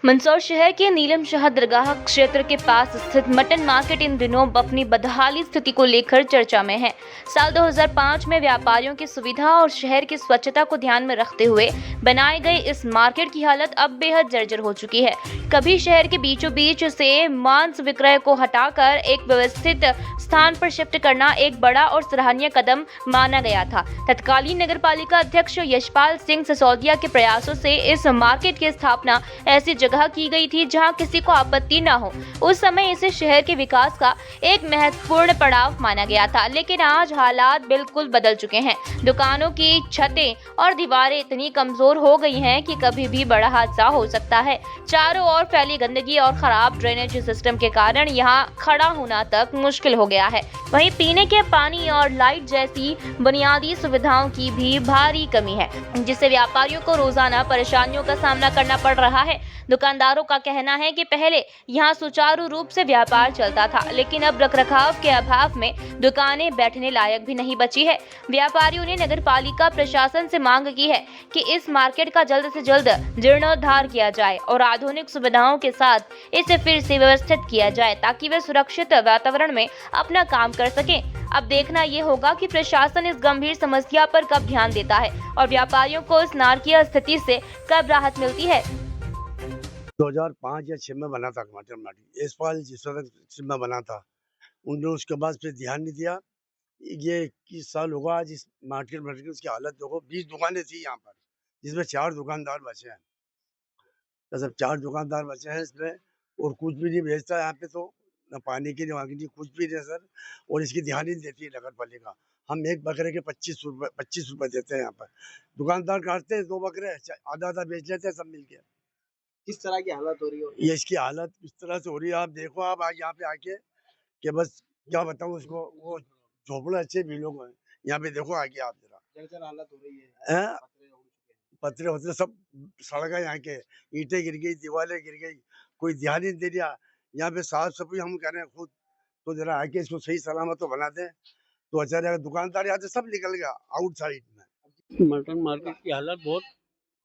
मंदसौर शहर के नीलम शाह दरगाह क्षेत्र के पास स्थित मटन मार्केट इन दिनों अपनी बदहाली स्थिति को लेकर चर्चा में है। साल 2005 में व्यापारियों की सुविधा और शहर की स्वच्छता को ध्यान में रखते हुए बनाए गए इस मार्केट की हालत अब बेहद जर्जर हो चुकी है। कभी शहर के बीचों बीच से मांस विक्रय को हटाकर एक व्यवस्थित स्थान पर शिफ्ट करना एक बड़ा और सराहनीय कदम माना गया था। तत्कालीन नगर पालिका अध्यक्ष यशपाल सिंह सिसोदिया के प्रयासों से इस मार्केट की स्थापना ऐसी जगह की गई थी जहां किसी को आपत्ति न हो। उस समय इसे शहर के विकास का एक महत्वपूर्ण पड़ाव माना गया था, लेकिन आज हालात बिल्कुल बदल चुके हैं। दुकानों की छतें और दीवारें इतनी कमजोर हो गई हैं कि कभी भी बड़ा हादसा हो सकता है। चारों ओर फैली गंदगी और खराब ड्रेनेज सिस्टम के कारण यहां खड़ा होना तक मुश्किल हो गया है। वहीं पीने के पानी और लाइट जैसी बुनियादी सुविधाओं की भी भारी कमी है, जिससे व्यापारियों को रोजाना परेशानियों का सामना करना पड़ रहा है। दुकानदारों का कहना है कि पहले यहां सुचारू रूप से व्यापार चलता था, लेकिन अब रखरखाव के अभाव में दुकानें बैठने लायक भी नहीं बची है। व्यापारियों ने नगर पालिका प्रशासन से मांग की है कि इस मार्केट का जल्द से जल्द जीर्णोद्धार किया जाए और आधुनिक सुविधाओं के साथ इसे फिर से व्यवस्थित किया जाए, ताकि वे सुरक्षित वातावरण में अपना काम कर सकें। अब देखना ये होगा कि प्रशासन इस गंभीर समस्या पर कब ध्यान देता है और व्यापारियों को इस नारकीय स्थिति से कब राहत मिलती है। 2005 या 6 में बना था टमाटर मार्केट। यशपाल जिस वक्त में बना था, उन्होंने उसके बाद फिर ध्यान नहीं दिया। ये 21 साल होगा आज इस मार्केट मार्केट की उसकी हालत देखो। 20 दुकानें थी यहाँ पर, जिसमें 4 दुकानदार बचे हैं। तो सब 4 दुकानदार बचे हैं इसमें, और कुछ भी नहीं बेचता यहाँ पे तो, न पानी की न आगे की, कुछ भी नहीं सर। और इसकी ध्यान ही नहीं देती है नगर पालिका। हम एक बकरे के 25 रुपए देते हैं यहाँ पर। दुकानदार काटते हैं 2 बकरे, आधा आधा बेच लेते हैं सब मिलके। किस तरह की हालत हो रही है? ये इसकी हालत इस तरह से हो रही है, आप देखो, आप आज यहाँ पे आके, कि बस क्या बताऊँ उसको। वो झोपड़े अच्छे भी लोग हैं यहाँ पे, देखो आके आप जरा। जर्जर हालत हो रही है। हैं? पतरे उड़ चुके हैं। पत्थरे वत्थरे सब सड़ गए यहाँ के। ईंटें गिर गई, दीवारें गिर गई, कोई ध्यान ही नहीं दे रहा। यहाँ पे साफ सफाई हम कर रहे हैं खुद, तो जरा आके इसको सही सलामत तो बना दें। तो अच्छा रहेगा। दुकानदार यहाँ से सब निकल गया आउटसाइड में। मटन मार्केट की हालत बहुत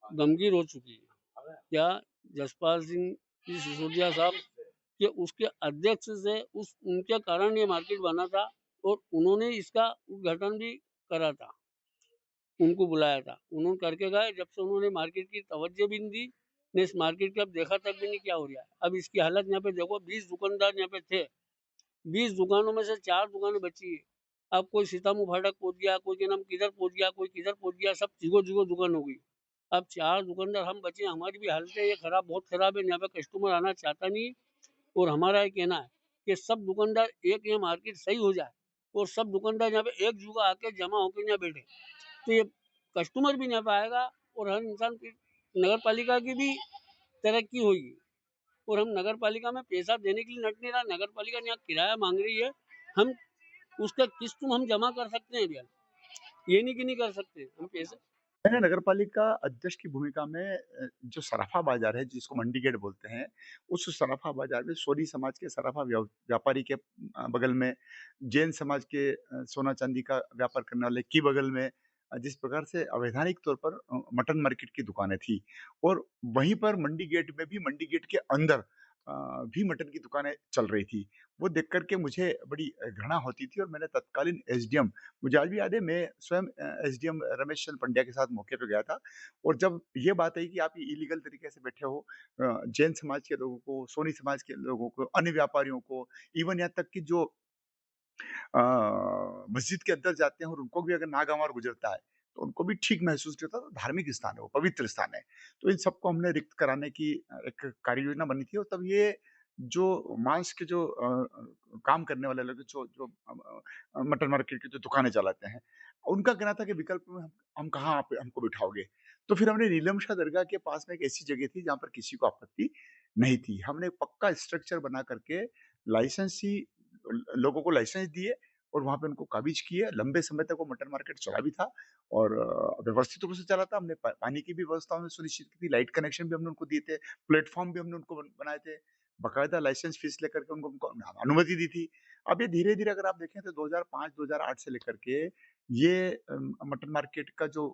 गमगीन हो चुकी है। क्या जसपाल सिंह जी सिसोदिया साहब के उसके अध्यक्ष से उनके कारण ये मार्केट बना था और उन्होंने इसका उद्घाटन भी करा था, उनको बुलाया था, उन्होंने करके गए। जब से उन्होंने मार्केट की तवज्जो भी नहीं दी, ने इस मार्केट की अब देखा तक भी नहीं क्या हो रहा है। अब इसकी हालत यहाँ पे देखो, 20 दुकानदार यहाँ पे थे, 20 दुकानों में से 4 दुकानें बची है। अब कोई सीतामू फाटक पहुंच गया, कोई के नाम किधर पहुंच गया, कोई किधर पहुंच गया, सब जिगो जिगो दुकान हो गई। अब 4 दुकानदार हम बचे, हमारी भी हालत है ये खराब, बहुत खराब है। यहाँ पे कस्टमर आना चाहता नहीं है। और हमारा ये कहना है कि सब दुकानदार एक ये मार्केट सही हो जाए और सब दुकानदार यहाँ पे एक जगह आके जमा होकर यहाँ बैठे, तो ये कस्टमर भी यहाँ पे आएगा और हर इंसान की, नगर पालिका की भी तरक्की होगी। और हम नगर पालिका में पैसा देने के लिए नट नहीं रहा। नगर पालिका यहाँ किराया मांग रही है, हम उसका किस्त हम जमा कर सकते हैं भैया, ये नहीं कि नहीं कर सकते हम पैसे। मैंने नगर पालिका अध्यक्ष की भूमिका में जो सराफा बाजार है, जिसको मंडी गेट बोलते हैं, उस सराफा बाजार में सोनी समाज के सराफा व्यापारी के बगल में, जैन समाज के सोना चांदी का व्यापार करने वाले की बगल में, जिस प्रकार से अवैधानिक तौर पर मटन मार्केट की दुकानें थी, और वहीं पर मंडी गेट में भी, मंडी गेट के अंदर भी मटन की दुकानें चल रही थी। वो देख करके मुझे बड़ी घृणा होती थी, और मैंने तत्कालीन एसडीएम, मुझे आज भी याद है, मैं स्वयं एसडीएम रमेश चंद्र पंड्या के साथ मौके पे गया था। और जब ये बात आई कि आप ये इलीगल तरीके से बैठे हो, जैन समाज के लोगों को, सोनी समाज के लोगों को, अन्य व्यापारियों को, इवन यहाँ तक कि जो मस्जिद के अंदर जाते हैं और उनको भी अगर नागवार गुजरता है, तो उनको भी ठीक महसूस नहीं होता। तो धार्मिक स्थान है, वो पवित्र स्थान है। तो इन सबको हमने रिक्त कराने की एक कार्य योजना बनी थी। और तब ये जो मांस के जो काम करने वाले लोग, जो जो मटन मार्केट की जो दुकानें चलाते हैं, उनका कहना था कि विकल्प में हम कहाँ आप हमको बिठाओगे। तो फिर हमने नीलम शाह दरगाह के पास में एक ऐसी जगह थी जहाँ पर किसी को आपत्ति नहीं थी। हमने एक पक्का स्ट्रक्चर बना करके लाइसेंस ही, लोगों को लाइसेंस दिए और वहाँ पे उनको काबिज किए। लंबे समय तक वो मटन मार्केट चला भी था और व्यवस्थित रूप से चला था। हमने पानी की भी व्यवस्था हमने सुनिश्चित की थी, लाइट कनेक्शन भी हमने उनको दिए थे, प्लेटफॉर्म भी हमने उनको बनाए थे, बकायदा लाइसेंस फीस लेकर के उनको उनको अनुमति दी थी। अब ये धीरे-धीरे अगर आप देखें तो 2005-2008 से लेकर के ये मटन मार्केट का जो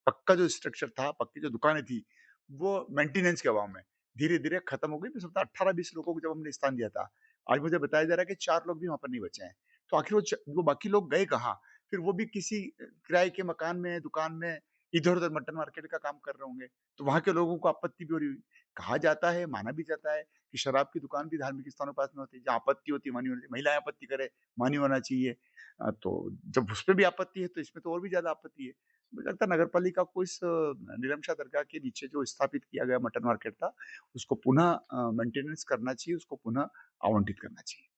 पक्का जो स्ट्रक्चर था, पक्की जो दुकानें थी, वो मेंटेनेंस के अभाव में धीरे-धीरे खत्म हो गई। मैं समझता 18-20 लोगों को जब हमने स्थान दिया था, आज मुझे बताया जा रहा है कि 4 लोग भी वहाँ पर नहीं बचे हैं। तो आखिर वो बाकी लोग गए कहाँ? फिर वो भी किसी किराए के मकान में, दुकान में, इधर-उधर मटन मार्केट का काम कर रहे होंगे। तो वहाँ के लोगों को आपत्ति भी हो रही हुई। कहा जाता है, माना भी जाता है कि शराब की दुकान भी धार्मिक स्थानों के पास में होती है, जहाँ आपत्ति होती है, मानी होनी चाहिए। महिलाएँ आपत्ति करें, मानी होना चाहिए। तो जब उसपे भी आपत्ति है, तो इसमें तो और भी ज़्यादा आपत्ति है। मुझे लगता है नगर पालिका को इस नीलमशाह दरगाह के नीचे जो स्थापित किया गया मटन मार्केट था, उसको पुनः मेंटेनेंस करना चाहिए, उसको पुनः आवंटित करना चाहिए।